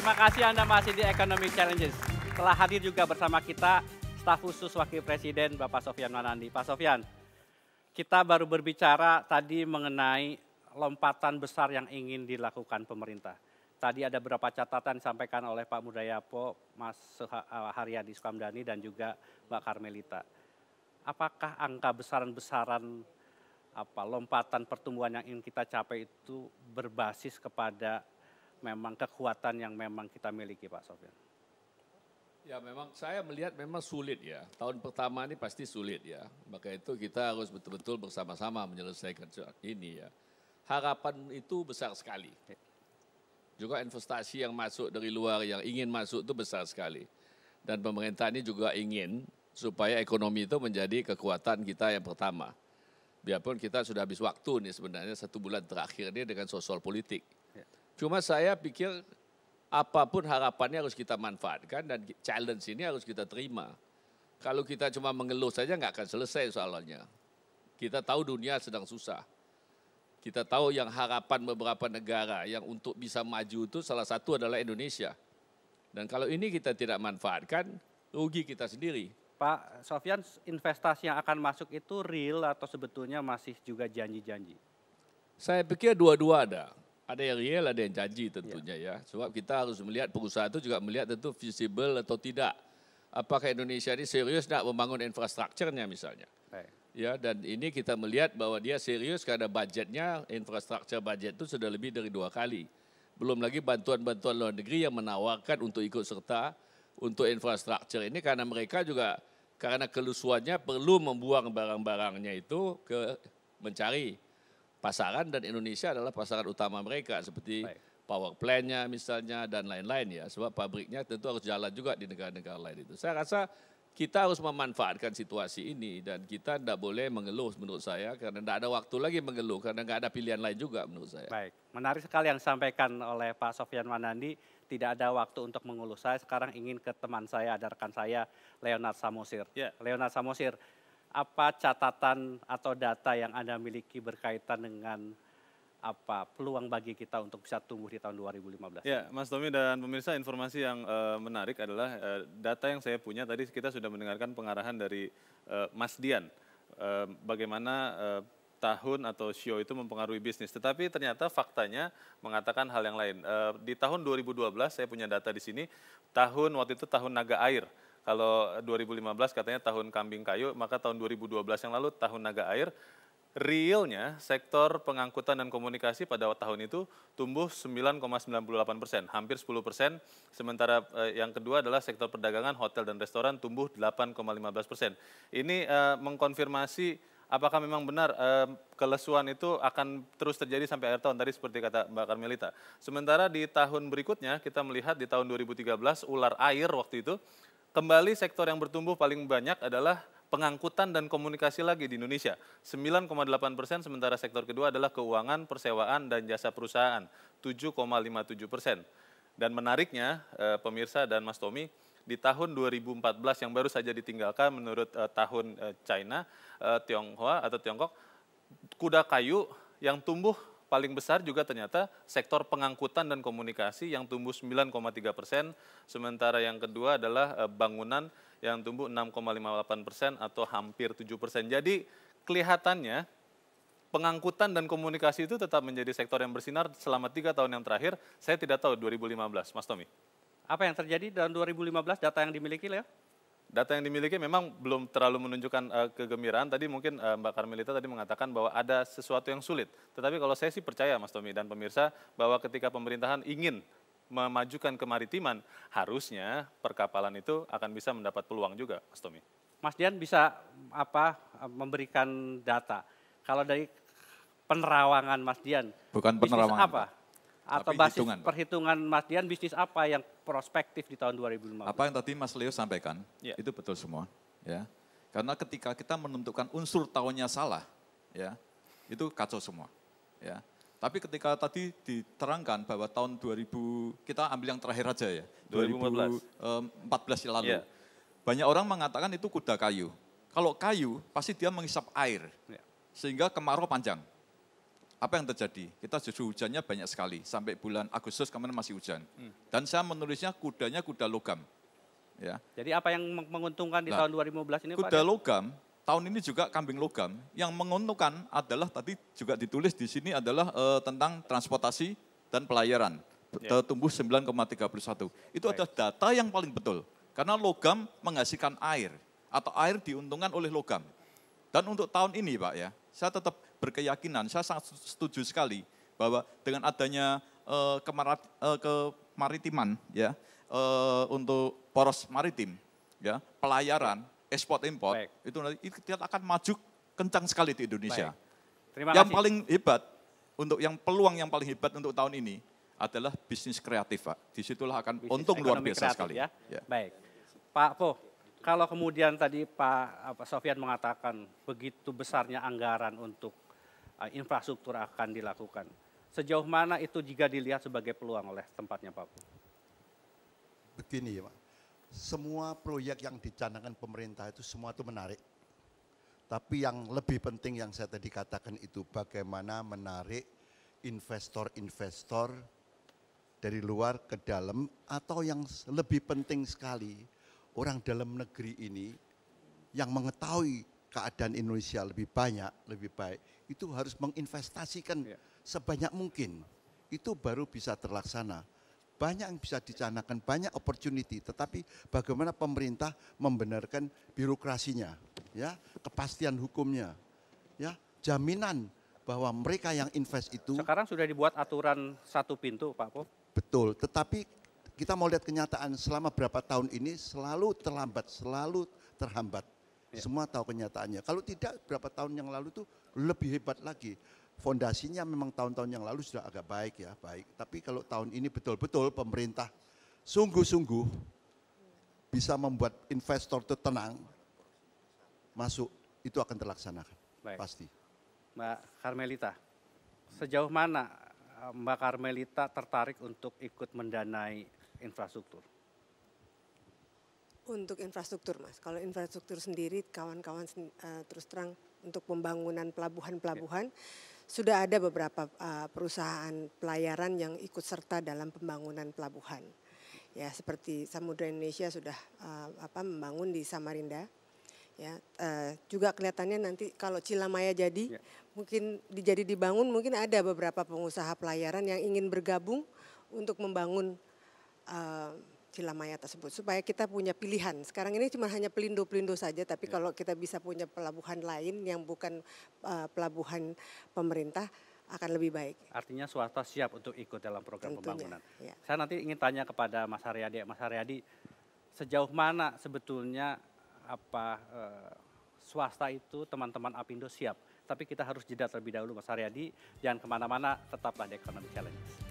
Terima kasih Anda masih di Economic Challenges. Telah hadir juga bersama kita staf khusus Wakil Presiden Bapak Sofyan Wanandi. Pak Sofyan, kita baru berbicara tadi mengenai lompatan besar yang ingin dilakukan pemerintah. Tadi ada beberapa catatan disampaikan oleh Pak Mudayapo, Mas Haryadi Sukamdhani dan juga Mbak Karmelita. Apakah angka besaran-besaran lompatan pertumbuhan yang ingin kita capai itu berbasis kepada memang kekuatan yang memang kita miliki, Pak Sofyan? Ya memang saya melihat memang sulit ya. Tahun pertama ini pasti sulit ya. Maka itu kita harus betul-betul bersama-sama menyelesaikan ini ya. Harapan itu besar sekali. Juga investasi yang masuk dari luar yang ingin masuk itu besar sekali. Dan pemerintah ini juga ingin supaya ekonomi itu menjadi kekuatan kita yang pertama. Biarpun kita sudah habis waktu nih sebenarnya 1 bulan terakhir ini dengan sosial politik. Cuma saya pikir apapun harapannya harus kita manfaatkan dan challenge ini harus kita terima. Kalau kita cuma mengeluh saja nggak akan selesai soalnya. Kita tahu dunia sedang susah. Kita tahu yang harapan beberapa negara yang untuk bisa maju itu salah satu adalah Indonesia. Dan kalau ini kita tidak manfaatkan, rugi kita sendiri. Pak Sofyan, investasi yang akan masuk itu real atau sebetulnya masih juga janji-janji? Saya pikir dua-dua ada. Ada yang real, ada yang janji tentunya ya. Sebab kita harus melihat pengusaha itu juga melihat tentu visible atau tidak. Apakah Indonesia ini serius nak membangun infrastrukturnya misalnya. Ya, dan ini kita melihat bahwa dia serius karena budgetnya, infrastruktur budget itu sudah lebih dari 2 kali. Belum lagi bantuan-bantuan luar negeri yang menawarkan untuk ikut serta untuk infrastruktur ini karena mereka juga karena kelusuannya perlu membuang barang-barangnya itu ke mencari pasaran dan Indonesia adalah pasaran utama mereka seperti power plant-nya misalnya dan lain-lain ya. Sebab pabriknya tentu harus jalan juga di negara-negara lain itu. Saya rasa kita harus memanfaatkan situasi ini dan kita tidak boleh mengeluh menurut saya karena tidak ada waktu lagi mengeluh karena nggak ada pilihan lain juga menurut saya. Baik, menarik sekali yang disampaikan oleh Pak Sofyan Wanandi. Tidak ada waktu untuk mengeluh. Saya sekarang ingin ke teman saya, ada rekan saya, Leonard Samosir. Leonard Samosir, apa catatan atau data yang Anda miliki berkaitan dengan peluang bagi kita untuk bisa tumbuh di tahun 2015? Ya, Mas Tommy dan pemirsa, informasi yang menarik adalah data yang saya punya tadi kita sudah mendengarkan pengarahan dari Mas Dian. Bagaimana tahun atau show itu mempengaruhi bisnis. Tetapi ternyata faktanya mengatakan hal yang lain. Di tahun 2012 saya punya data di sini, waktu itu tahun naga air. Kalau 2015 katanya tahun kambing kayu, maka tahun 2012 yang lalu tahun naga air. Realnya sektor pengangkutan dan komunikasi pada tahun itu tumbuh 9,98%, hampir 10%. Sementara yang kedua adalah sektor perdagangan, hotel dan restoran tumbuh 8,15%. Ini mengkonfirmasi apakah memang benar kelesuan itu akan terus terjadi sampai akhir tahun tadi seperti kata Mbak Karmelita. Sementara di tahun berikutnya kita melihat di tahun 2013 ular air waktu itu kembali sektor yang bertumbuh paling banyak adalah pengangkutan dan komunikasi lagi di Indonesia. 9,8%, sementara sektor kedua adalah keuangan, persewaan, dan jasa perusahaan. 7,57%. Dan menariknya, pemirsa dan Mas Tommy, di tahun 2014 yang baru saja ditinggalkan menurut tahun China, Tiongkok, kuda kayu yang tumbuh paling besar juga ternyata sektor pengangkutan dan komunikasi yang tumbuh 9,3%, sementara yang kedua adalah bangunan yang tumbuh 6,58% atau hampir 7%. Jadi kelihatannya pengangkutan dan komunikasi itu tetap menjadi sektor yang bersinar selama 3 tahun yang terakhir. Saya tidak tahu 2015, Mas Tommy. Apa yang terjadi dalam 2015, data yang dimiliki, Leo? Data yang dimiliki memang belum terlalu menunjukkan kegembiraan. Tadi mungkin Mbak Karmelita tadi mengatakan bahwa ada sesuatu yang sulit. Tetapi kalau saya sih percaya Mas Tommy dan pemirsa bahwa ketika pemerintahan ingin memajukan kemaritiman, harusnya perkapalan itu akan bisa mendapat peluang juga, Mas Tommy. Mas Dian bisa memberikan data. Kalau dari penerawangan Mas Dian, bukan penerawangan apa? Atau basis perhitungan Mas Dian, bisnis apa yang prospektif di tahun 2015? Apa yang tadi Mas Leo sampaikan, itu betul semua. Ya. Karena ketika kita menentukan unsur tahunnya salah, ya, itu kacau semua. Ya. Tapi ketika tadi diterangkan bahwa tahun 2000, kita ambil yang terakhir aja ya, 2014 lalu. Yeah. Banyak orang mengatakan itu kuda kayu. Kalau kayu, pasti dia menghisap air, sehingga kemarau panjang. apa yang terjadi? Kita justru hujannya banyak sekali, sampai bulan Agustus kemarin masih hujan. Dan saya menulisnya kudanya kuda logam. Ya. Jadi apa yang menguntungkan di tahun 2015 ini Pak? Kuda logam, tahun ini juga kambing logam. Yang menguntungkan adalah tadi juga ditulis di sini adalah tentang transportasi dan pelayaran. Tumbuh 9,31. Itu adalah data yang paling betul. Karena logam menghasilkan air. Atau air diuntungkan oleh logam. Dan untuk tahun ini Pak ya, saya tetap berkeyakinan, saya sangat setuju sekali bahwa dengan adanya kemaritiman ya, untuk poros maritim, ya, pelayaran, ekspor impor, itu nanti kita akan maju kencang sekali di Indonesia. Terima yang kasih. paling hebat untuk peluang yang paling hebat untuk tahun ini adalah bisnis kreatif, Pak. Disitulah akan Bisnis untung luar ekonomi biasa kreatif, sekali. Ya? Ya. Baik, Pak Po, kalau kemudian tadi Pak Sofyan mengatakan begitu besarnya anggaran untuk infrastruktur akan dilakukan, sejauh mana itu jika dilihat sebagai peluang oleh tempatnya Pak Po? Begini ya Pak, semua proyek yang dicanangkan pemerintah itu semua itu menarik. Tapi yang lebih penting yang saya tadi katakan itu bagaimana menarik investor-investor dari luar ke dalam, atau yang lebih penting sekali orang dalam negeri ini yang mengetahui keadaan Indonesia lebih banyak, lebih baik, itu harus menginvestasikan sebanyak mungkin. Itu baru bisa terlaksana. Banyak yang bisa dicanangkan, banyak opportunity, tetapi bagaimana pemerintah membenarkan birokrasinya, ya, kepastian hukumnya, ya, jaminan bahwa mereka yang invest itu. Sekarang sudah dibuat aturan satu pintu Pak Po. Betul, tetapi kita mau lihat kenyataan selama berapa tahun ini selalu terlambat, selalu terhambat. Semua tahu kenyataannya. Kalau tidak berapa tahun yang lalu tuh lebih hebat lagi. Fondasinya memang tahun-tahun yang lalu sudah agak baik ya, baik. Tapi kalau tahun ini betul-betul pemerintah sungguh-sungguh bisa membuat investor itu tenang, masuk, itu akan terlaksanakan. Baik. Pasti. Mbak Karmelita, sejauh mana Mbak Karmelita tertarik untuk ikut mendanai infrastruktur? Untuk infrastruktur Mas, kalau infrastruktur sendiri kawan-kawan terus terang untuk pembangunan pelabuhan-pelabuhan, sudah ada beberapa perusahaan pelayaran yang ikut serta dalam pembangunan pelabuhan. Ya, seperti Samudra Indonesia sudah membangun di Samarinda. Ya, juga kelihatannya nanti kalau Cilamaya jadi mungkin dibangun, mungkin ada beberapa pengusaha pelayaran yang ingin bergabung untuk membangun Cilamaya tersebut supaya kita punya pilihan. Sekarang ini cuma hanya pelindo-pelindo saja, tapi kalau kita bisa punya pelabuhan lain yang bukan pelabuhan pemerintah akan lebih baik. Artinya swasta siap untuk ikut dalam program Tentunya, pembangunan. ya. Saya nanti ingin tanya kepada Mas Haryadi. Mas Haryadi, sejauh mana sebetulnya swasta itu teman-teman Apindo siap? Tapi kita harus jeda terlebih dahulu Mas Haryadi. Jangan kemana-mana, tetaplah di Economic Challenge.